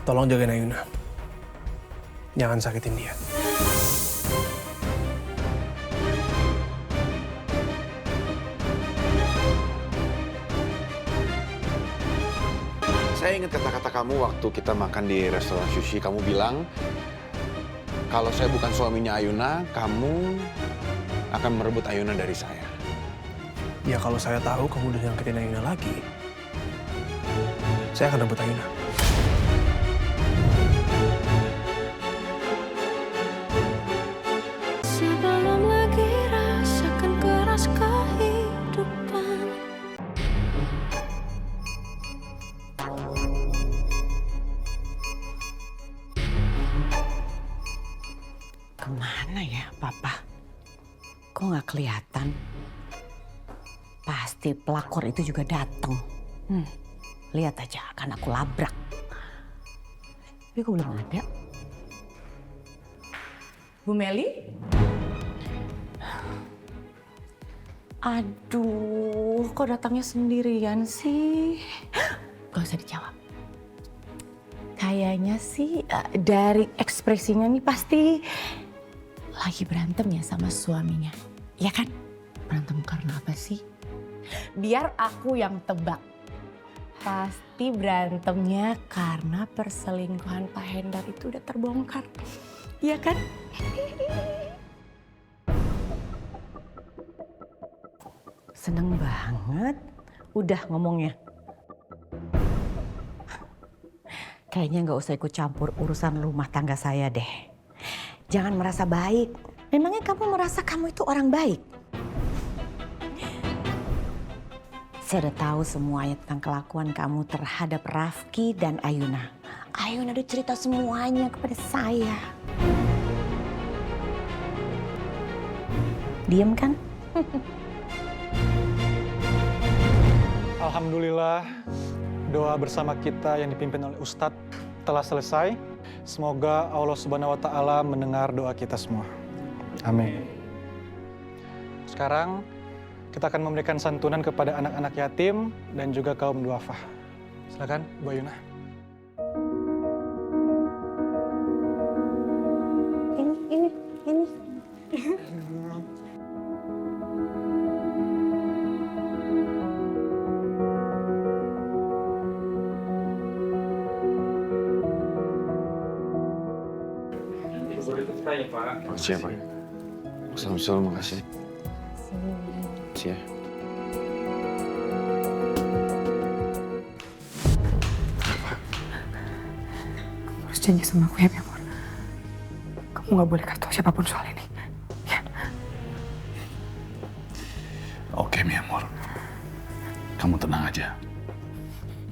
Tolong jagain Ayuna. Jangan sakitin dia. Saya ingat kata-kata kamu waktu kita makan di restoran sushi. Kamu bilang, kalau saya bukan suaminya Ayuna, kamu akan merebut Ayuna dari saya. Ya kalau saya tahu kamu udah nyakitin Ayuna lagi, saya akan rebut Ayuna. Sebelum lagi rasakan keras kehidupan. Kemana ya Papa? Kok nggak kelihatan? Pasti pelakor itu juga datang. Lihat aja, akan aku labrak. Tapi kok belum ada? Bu Meli? Aduh, kok datangnya sendirian sih? Gak usah dijawab. Kayaknya sih dari ekspresinya nih pasti lagi berantem ya sama suaminya. Ya kan? Berantem karena apa sih? Biar aku yang tebak. Pasti berantemnya karena perselingkuhan Pak Hendar itu udah terbongkar. Iya kan? Seneng banget udah ngomongnya. Kayaknya nggak usah ikut campur urusan rumah tangga saya deh. Jangan merasa baik. Memangnya kamu merasa kamu itu orang baik? Saya udah tahu semuanya tentang kelakuan kamu terhadap Rafki dan Ayuna. Ayuna udah cerita semuanya kepada saya. Diem kan? Alhamdulillah, doa bersama kita yang dipimpin oleh Ustadz telah selesai. Semoga Allah Subhanahu wa Ta'ala mendengar doa kita semua. Amin. Sekarang kita akan memberikan santunan kepada anak-anak yatim dan juga kaum duafa. Silakan, Bu Ayuna. Ini. Makasih ya, Pak. Assalamualaikum, makasih. Makasih ya. Harus janji sama aku ya, Mi Amor. Kamu nggak boleh kasih tahu siapapun soal ini. Ya. Oke, Mi Amor. Kamu tenang aja.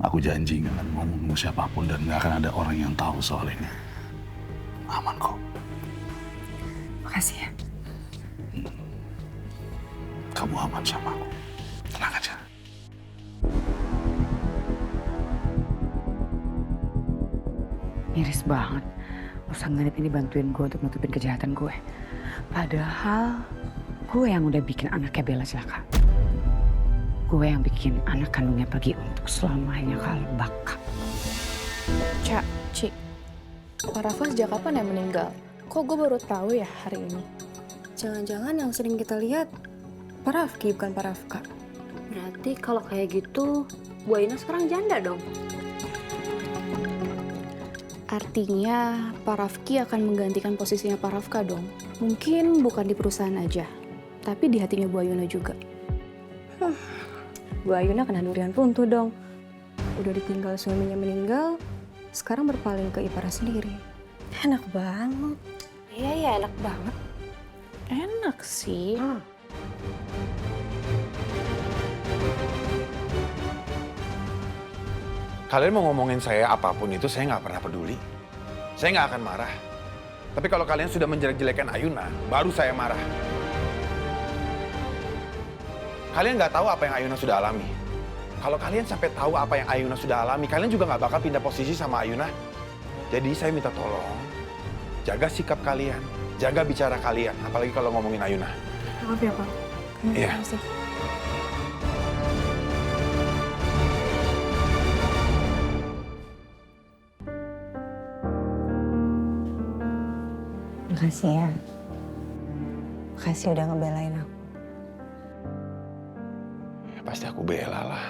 Aku janji nggak akan ngomong siapapun dan nggak akan ada orang yang tahu soal ini. Aman kok. Makasih ya. Kamu aman sama aku. Tenang aja. Miris banget. Urusan Ganip ini bantuin gue untuk nutupin kejahatan gue. Padahal gue yang udah bikin anaknya Bella celaka. Gue yang bikin anak kandungnya pergi untuk selamanya ke Al-Baka. Cak, Ci, Pak Rafa sejak kapan ya meninggal? Kok gue baru tahu ya hari ini? Jangan-jangan yang sering kita lihat Pak Rafki bukan Pak Rafka. Berarti kalau kayak gitu, Bu Aina sekarang janda dong? Artinya Pak Rafki akan menggantikan posisinya Pak Rafka dong. Mungkin bukan di perusahaan aja, tapi di hatinya Bu Ayuna juga. Bu Ayuna kena durian runtuh dong. Udah ditinggal suaminya meninggal, sekarang berpaling ke iparnya sendiri. Enak banget. Iya, ya enak banget. Enak sih. Kalian mau ngomongin saya apapun itu, saya nggak pernah peduli. Saya nggak akan marah. Tapi kalau kalian sudah menjelek-jelekan Ayuna, baru saya marah. Kalian nggak tahu apa yang Ayuna sudah alami. Kalau kalian sampai tahu apa yang Ayuna sudah alami, kalian juga nggak bakal pindah posisi sama Ayuna. Jadi saya minta tolong, jaga sikap kalian, jaga bicara kalian, apalagi kalau ngomongin Ayuna. Maaf ya, Pak. Iya. Terima kasih. Makasih ya. Makasih udah ngebelain aku. Ya, pasti aku bela lah.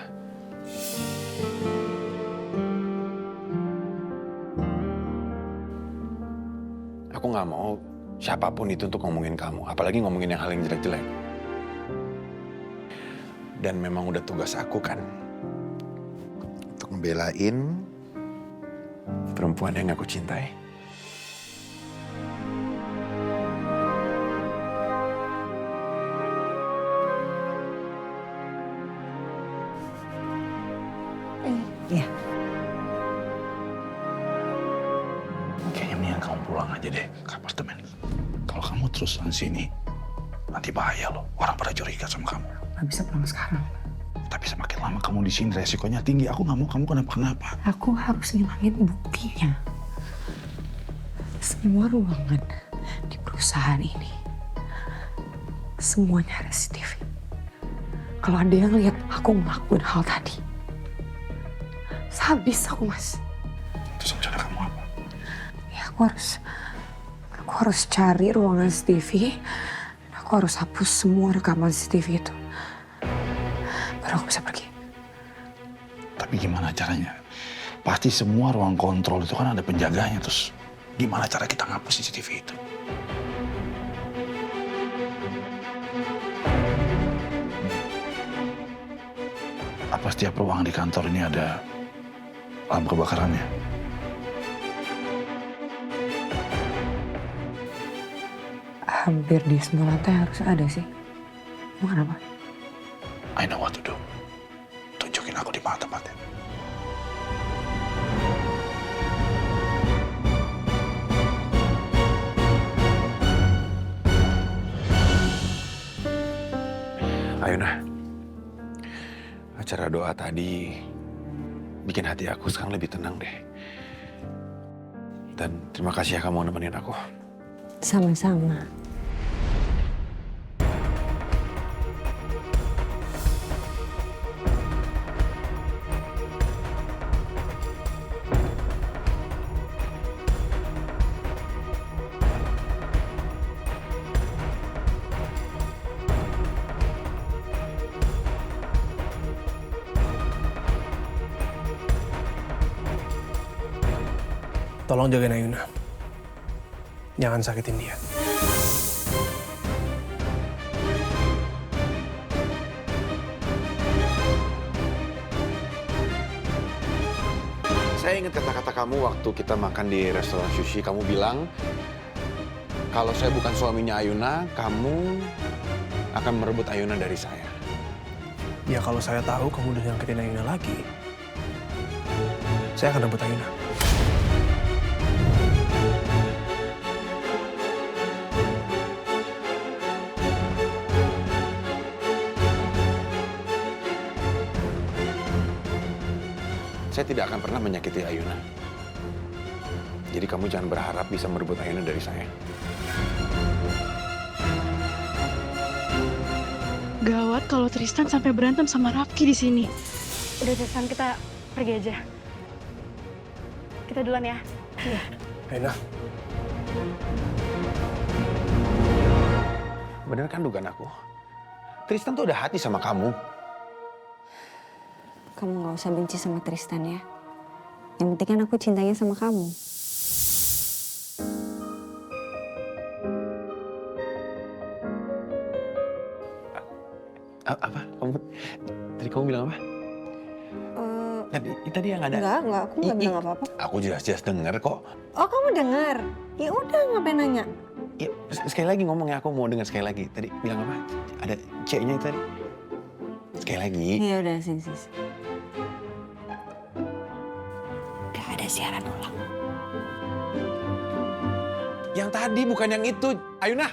Aku nggak mau siapapun itu untuk ngomongin kamu, apalagi ngomongin yang hal yang jelek-jelek. Dan memang udah tugas aku kan untuk ngebelain perempuan yang aku cintai. Iya. Kayaknya mendingan kamu pulang aja deh ke apartemen. Kalau kamu terus di sini, nanti bahaya loh. Orang pada curiga sama kamu. Gak bisa pulang sekarang. Tapi semakin lama kamu di sini, resikonya tinggi. Aku nggak mau kamu kenapa-kenapa. Aku harus ngilangin buktinya. Semua ruangan di perusahaan ini, semuanya ada CCTV. Kalau ada yang lihat aku ngelakuin hal tadi, habis aku, Mas. Terus rencana kamu apa? Ya, aku harus cari ruangan CCTV. Aku harus hapus semua rekaman CCTV itu. Baru aku bisa pergi. Tapi gimana caranya? Pasti semua ruang kontrol itu kan ada penjaganya. Terus gimana cara kita ngapus CCTV itu? Apa setiap ruangan di kantor ini ada lampu kebakarannya? Hampir di semua lantai harus ada sih. Emang kenapa? I know what to do. Tunjukin aku di mana tempatnya. Ayuna, acara doa tadi bikin hati aku sekarang lebih tenang deh. Dan terima kasih ya kamu nemenin aku. Sama-sama. Tolong jagain Ayuna. Jangan sakitin dia. Saya ingat kata-kata kamu waktu kita makan di restoran sushi. Kamu bilang, kalau saya bukan suaminya Ayuna, kamu akan merebut Ayuna dari saya. Ya kalau saya tahu kamu udah nyakitin Ayuna lagi, saya akan rebut Ayuna. Saya tidak akan pernah menyakiti Ayuna. Jadi kamu jangan berharap bisa merebut Ayuna dari saya. Gawat kalau Tristan sampai berantem sama Rafki di sini. Udah Tristan, kita pergi aja. Kita duluan ya. Iya. Ayuna. Bener kan dugaan aku? Tristan tuh udah hati sama kamu. Kamu gak usah benci sama Tristan ya. Yang penting kan aku cintanya sama kamu. Apa? Tadi kamu bilang apa? Tadi yang ada. Enggak, aku gak bilang apa-apa. Aku jelas-jelas denger kok. Oh, kamu dengar? Ya udah, ngapain nanya? Ya, sekali lagi ngomongnya, aku mau dengar sekali lagi. Tadi bilang apa? Ada C-nya itu tadi. Sekali lagi. Iya udah, sini. Gak ada siaran ulang. Yang tadi bukan yang itu, Ayuna.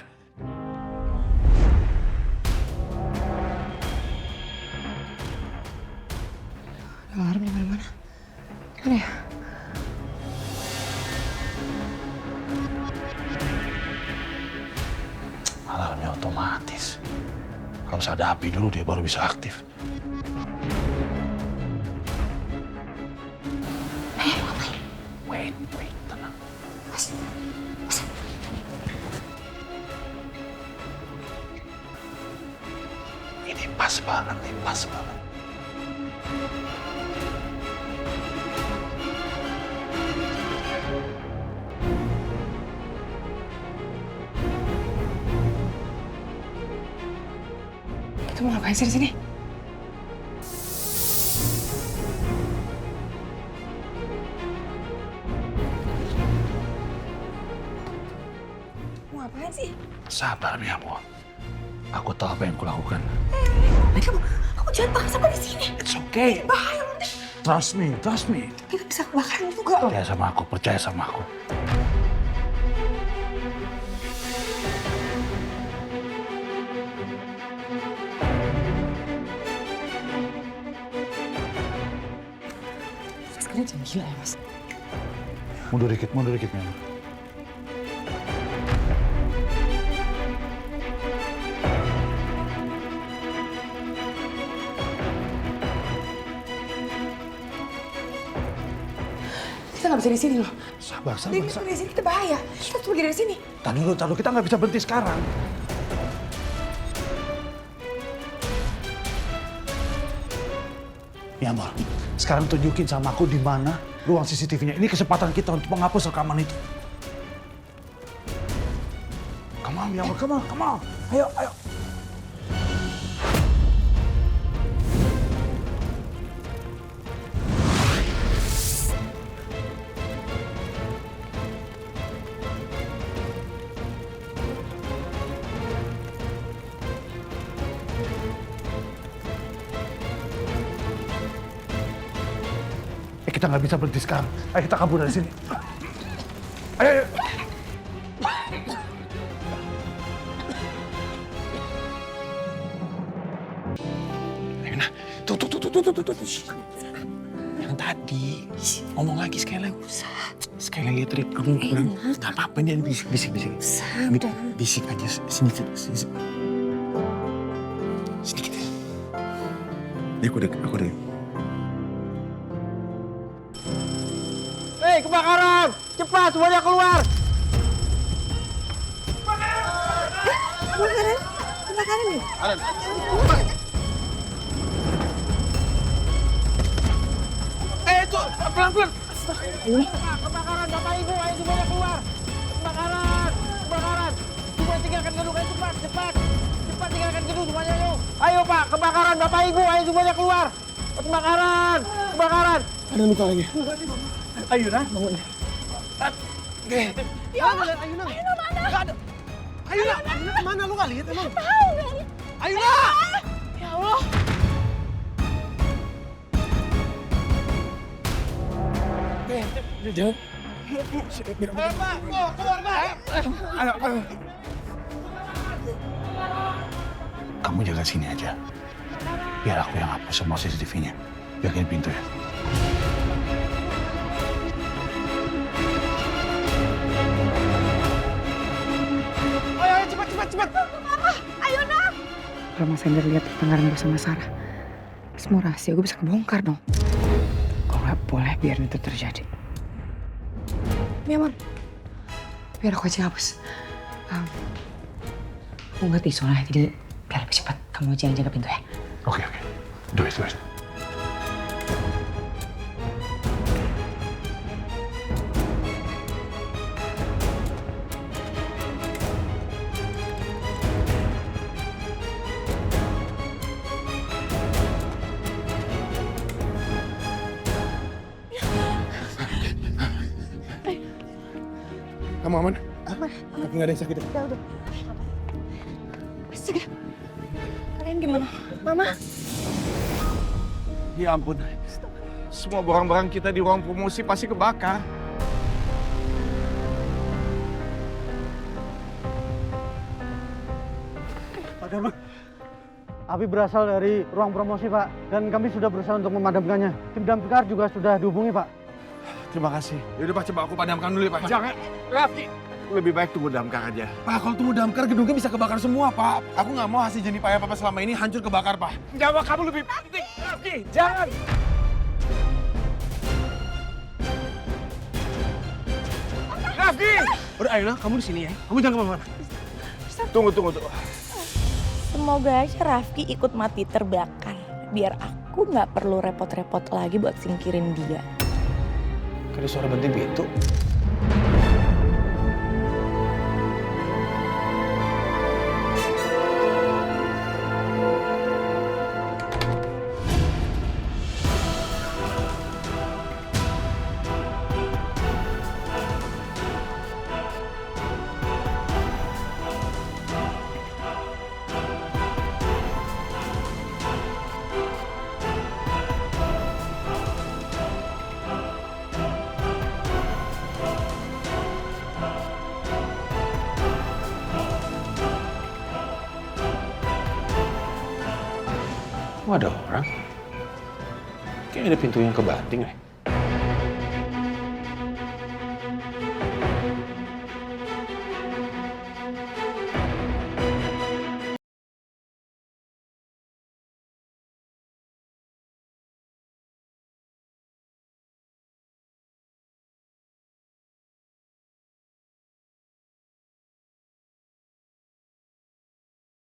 Alarm di mana-mana. Mana ya? Alarmnya otomatis. Harus ada api dulu dia baru bisa aktif. Wait, tenang. Pas banget nih, pas banget. Itu mau ngapain sih di sini? Mau ngapain sih? Sabar, Mi Amor. Aku tahu apa yang kulakukan. Kamu jangan paksa sampai di sini. It's okay. Bahaya nanti. Trust me, trust me. Kita bisa kebakaran juga loh. Percaya sama aku, percaya sama aku. Sekarang jangan gila ya, Mas. Mundur dikit, Mi Amor. Kita nggak bisa di sini loh. Sabar. Dari sini kita bahaya. Kita harus pergi dari sini. Tahan dulu, kita nggak bisa berhenti sekarang. Mi Amor, sekarang tunjukin sama aku di mana ruang CCTV-nya. Ini kesempatan kita untuk menghapus rekaman itu. Come on, Mi Amor, come on. Ayo. Kita nggak bisa berhenti sekarang. Ayo kita kabur dari sini. Ayo. Ayo, tuh. Yang tadi. Ngomong lagi sekali lagi. Sekali lagi trip kamu kurang. Gak apa-apa dia bisik. Bisik aja sini. Sini kita. Ini aku dek. Hei, kebakaran! Cepat, semuanya keluar! Kebakaran nih. Itu pelan-pelan. Kebakaran, Bapak Ibu, ayo semuanya keluar. Kebakaran. Semua tinggalkan gedung, ayo cepat. Cepat tinggalkan gedung semuanya, ayo. Ayo Pak, kebakaran, Bapak Ibu, ayo semuanya keluar. Kebakaran. Ada luka lagi. Ayuna, bangun. Ayuna mana? Gak ada. Ayuna kemana? Lu gak lihat emang? Tahu nggak? Ayuna! Ya Allah. Jangan. Pak, keluar, Pak. Ayo. Kamu jaga sini aja. Biar aku yang hapus semua CCTV-nya. Jagain pintu ya. Ayo, cepat. Ayuna. Kalau Mas Hendra lihat pertengkaran gue sama Sarah, semua rahasia gue bisa kebongkar dong. Kok nggak boleh biar itu terjadi. Mi Amor, biar aku aja hapus. Aku ngerti soalnya, jadi biar lebih cepat. Kamu aja yang jaga pintu ya. Oke. Do it. Kamu aman? Aman. Tapi nggak ada yang sakit. Udah. Astaga. Kalian gimana? Mama? Ya ampun. Semua barang-barang kita di ruang promosi pasti kebakar. Pak Darman, api berasal dari ruang promosi, Pak. Dan kami sudah berusaha untuk memadamkannya. Tim damkar juga sudah dihubungi, Pak. Terima kasih. Yaudah Pak, coba aku padamkan dulu ya Pak. Jangan, Rafki. Lebih baik tunggu damkar aja. Pak, kalau tunggu damkar gedungnya bisa kebakar semua, Pak. Aku nggak mau hasil jernih payah Papa selama ini hancur kebakar, Pak. Jawab kamu lebih penting, Rafki. Jangan. Rafki! Udah, Ayuna, kamu di sini ya. Kamu jangan kemana-mana. Tunggu. Semoga aja Rafki ikut mati terbakar. Biar aku nggak perlu repot-repot lagi buat singkirin dia. Kayak ada suara banting pintu. Kok ada orang? Kayak ada pintu yang kebanting deh.